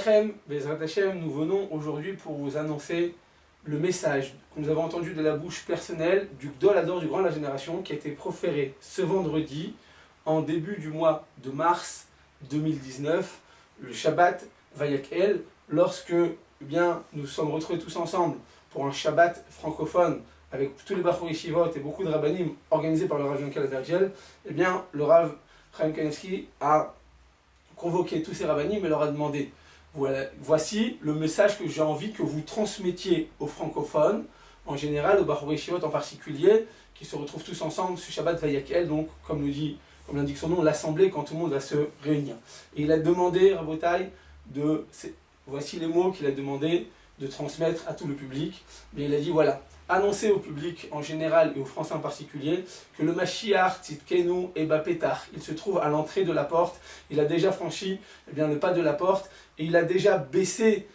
Lechem, Bezrat Hashem, nous venons aujourd'hui pour vous annoncer le message que nous avons entendu de la bouche personnelle du Gdol Hador du Grand de la Génération qui a été proféré ce vendredi en début du mois de mars 2019, le Shabbat Vayakel, lorsque nous sommes retrouvés tous ensemble pour un Shabbat francophone avec tous les Bachor Yeshivot et beaucoup de rabbanim organisés par le Rav Yankel Abergel. Le Rav Chaim Kanevski a convoqué tous ces rabbanim et leur a demandé: voici le message que j'ai envie que vous transmettiez aux francophones, en général, aux Bachor Yeshivot en particulier, qui se retrouvent tous ensemble ce Shabbat Vayakel, donc comme l'indique son nom, l'assemblée quand tout le monde va se réunir. Et il a demandé, Rabotai, voici les mots qu'il a demandé de transmettre à tout le public. Mais il a dit voilà, annoncer au public en général et aux Français en particulier que le Mashiach Tzidkenu Eba Petach, il se trouve à l'entrée de la porte, il a déjà franchi le pas de la porte et il a déjà baissé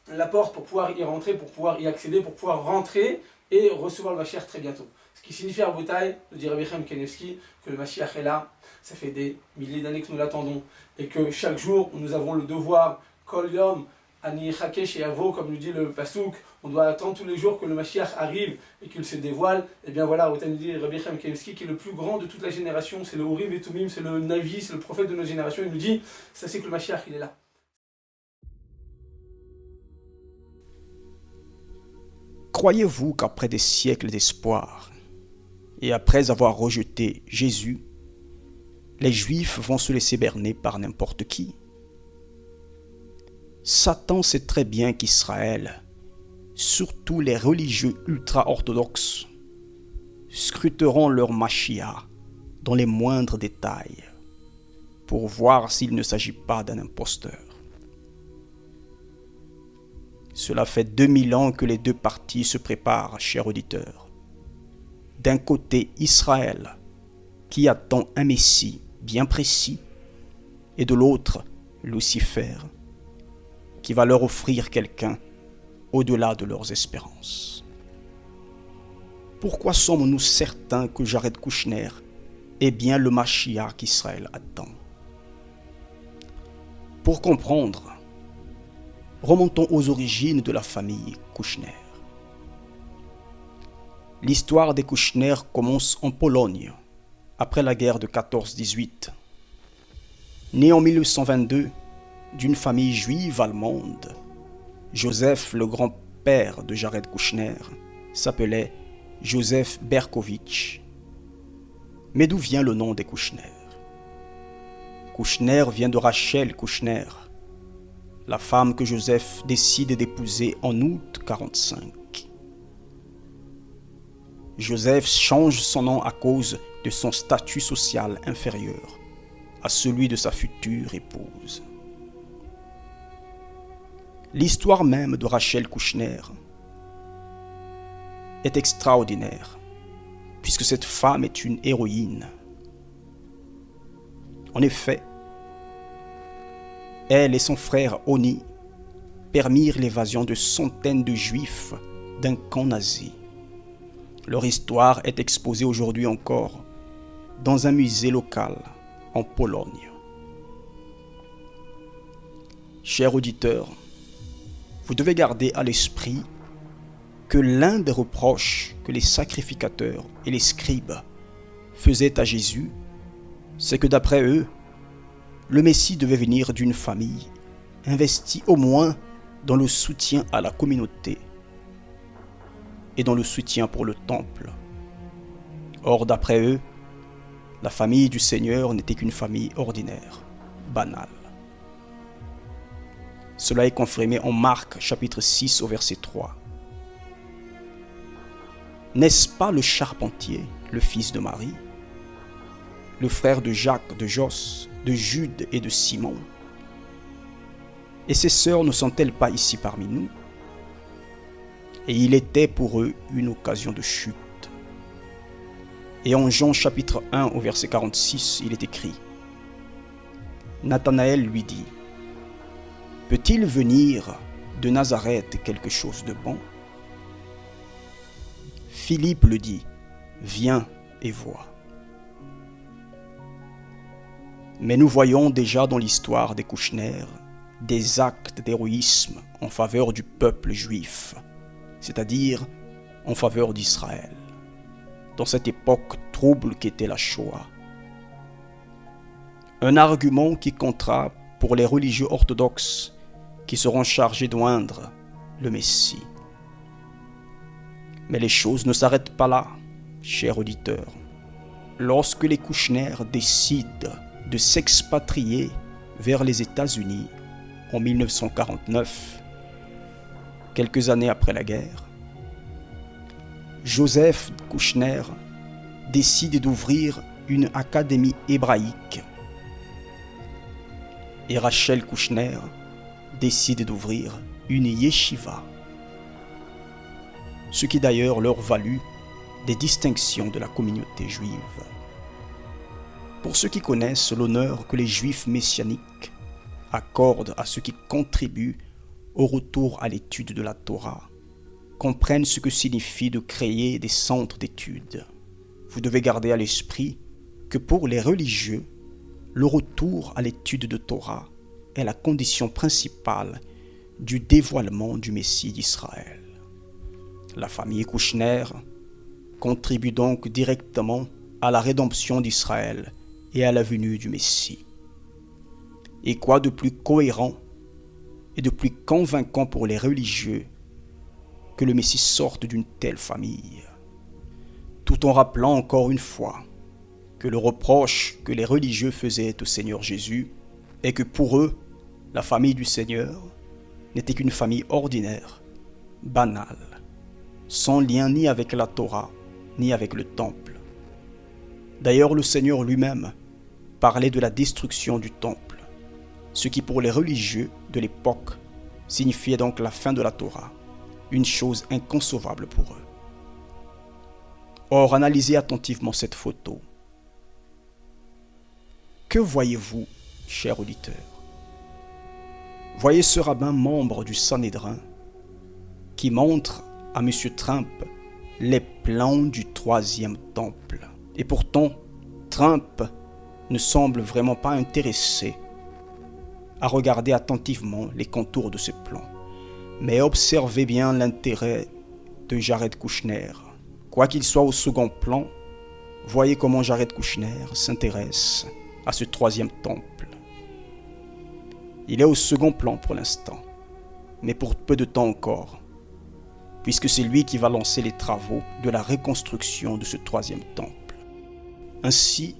la porte pour pouvoir y rentrer, pour pouvoir y accéder, pour pouvoir rentrer et recevoir le Mashiach très bientôt. Ce qui signifie à Boutaï, de dire Rabbi Chaim Kanevski, que le Mashiach est là, ça fait des milliers d'années que nous l'attendons et que chaque jour nous avons le devoir, Kol Yom, Ani Chakesh et Avo, comme nous dit le Passouk, on doit attendre tous les jours que le Mashiach arrive et qu'il se dévoile. Et bien voilà, Boutaï nous dit Rabbi Chaim Kanevski, qui est le plus grand de toute la génération, c'est le Urim et Tumim, c'est le Navi, c'est le prophète de notre génération, il nous dit, ça c'est que le Mashiach il est là. Croyez-vous qu'après des siècles d'espoir, et après avoir rejeté Jésus, les Juifs vont se laisser berner par n'importe qui? Satan sait très bien qu'Israël, surtout les religieux ultra-orthodoxes, scruteront leur Mashiach dans les moindres détails pour voir s'il ne s'agit pas d'un imposteur. Cela fait 2000 ans que les deux parties se préparent, chers auditeurs. D'un côté, Israël, qui attend un Messie bien précis, et de l'autre, Lucifer, qui va leur offrir quelqu'un au-delà de leurs espérances. Pourquoi sommes-nous certains que Jared Kushner est bien le Mashiach qu'Israël attend? Pour comprendre, remontons aux origines de la famille Kushner. L'histoire des Kushner commence en Pologne, après la guerre de 14-18. Né en 1922 d'une famille juive allemande, Joseph, le grand-père de Jared Kushner, s'appelait Joseph Berkowitsch. Mais d'où vient le nom des Kushner? Kushner vient de Rachel Kushner, la femme que Joseph décide d'épouser en août 1945. Joseph change son nom à cause de son statut social inférieur à celui de sa future épouse. L'histoire même de Rachel Kushner est extraordinaire, puisque cette femme est une héroïne. En effet, elle et son frère Oni permirent l'évasion de centaines de juifs d'un camp nazi. Leur histoire est exposée aujourd'hui encore dans un musée local en Pologne. Chers auditeurs, vous devez garder à l'esprit que l'un des reproches que les sacrificateurs et les scribes faisaient à Jésus, c'est que d'après eux, le Messie devait venir d'une famille investie au moins dans le soutien à la communauté et dans le soutien pour le temple. Or, d'après eux, la famille du Seigneur n'était qu'une famille ordinaire, banale. Cela est confirmé en Marc chapitre 6 au verset 3. N'est-ce pas le charpentier, le fils de Marie, le frère de Jacques, de Jos, de Jude et de Simon? Et ses sœurs ne sont-elles pas ici parmi nous? Et il était pour eux une occasion de chute. Et en Jean chapitre 1 au verset 46, il est écrit: Nathanaël lui dit: peut-il venir de Nazareth quelque chose de bon? Philippe le dit: viens et vois. Mais nous voyons déjà dans l'histoire des Kushner des actes d'héroïsme en faveur du peuple juif, c'est-à-dire en faveur d'Israël, dans cette époque trouble qu'était la Shoah. Un argument qui comptera pour les religieux orthodoxes qui seront chargés d'oindre le Messie. Mais les choses ne s'arrêtent pas là, chers auditeurs. Lorsque les Kouchner décident de s'expatrier vers les États-Unis en 1949, quelques années après la guerre, Joseph Kouchner décide d'ouvrir une académie hébraïque et Rachel Kouchner décide d'ouvrir une yeshiva, ce qui d'ailleurs leur valut des distinctions de la communauté juive. Pour ceux qui connaissent l'honneur que les juifs messianiques accordent à ceux qui contribuent au retour à l'étude de la Torah, comprennent ce que signifie de créer des centres d'études. Vous devez garder à l'esprit que pour les religieux, le retour à l'étude de Torah est la condition principale du dévoilement du Messie d'Israël. La famille Kouchner contribue donc directement à la rédemption d'Israël et à la venue du Messie. Et quoi de plus cohérent et de plus convaincant pour les religieux que le Messie sorte d'une telle famille, tout en rappelant encore une fois que le reproche que les religieux faisaient au Seigneur Jésus est que pour eux, la famille du Seigneur n'était qu'une famille ordinaire, banale, sans lien ni avec la Torah, ni avec le temple. D'ailleurs, le Seigneur lui-même parlait de la destruction du temple, ce qui pour les religieux de l'époque signifiait donc la fin de la Torah, une chose inconcevable pour eux. Or, analysez attentivement cette photo. Que voyez-vous, cher auditeur? Voyez ce rabbin membre du Sanhédrin qui montre à M. Trump les plans du troisième temple. Et pourtant, Trump ne semble vraiment pas intéressé à regarder attentivement les contours de ces plans. Mais observez bien l'intérêt de Jared Kouchner. Quoi qu'il soit au second plan, voyez comment Jared Kouchner s'intéresse à ce troisième temple. Il est au second plan pour l'instant, mais pour peu de temps encore, puisque c'est lui qui va lancer les travaux de la reconstruction de ce troisième temple. Ainsi,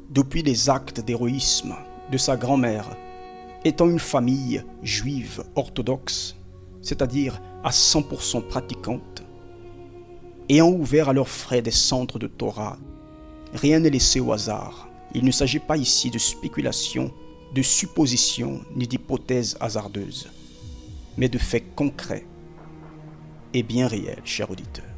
depuis les actes d'héroïsme de sa grand-mère, étant une famille juive orthodoxe, c'est-à-dire à 100% pratiquante, ayant ouvert à leurs frais des centres de Torah, rien n'est laissé au hasard. Il ne s'agit pas ici de spéculation, de suppositions ni d'hypothèses hasardeuses, mais de faits concrets et bien réels, chers auditeurs.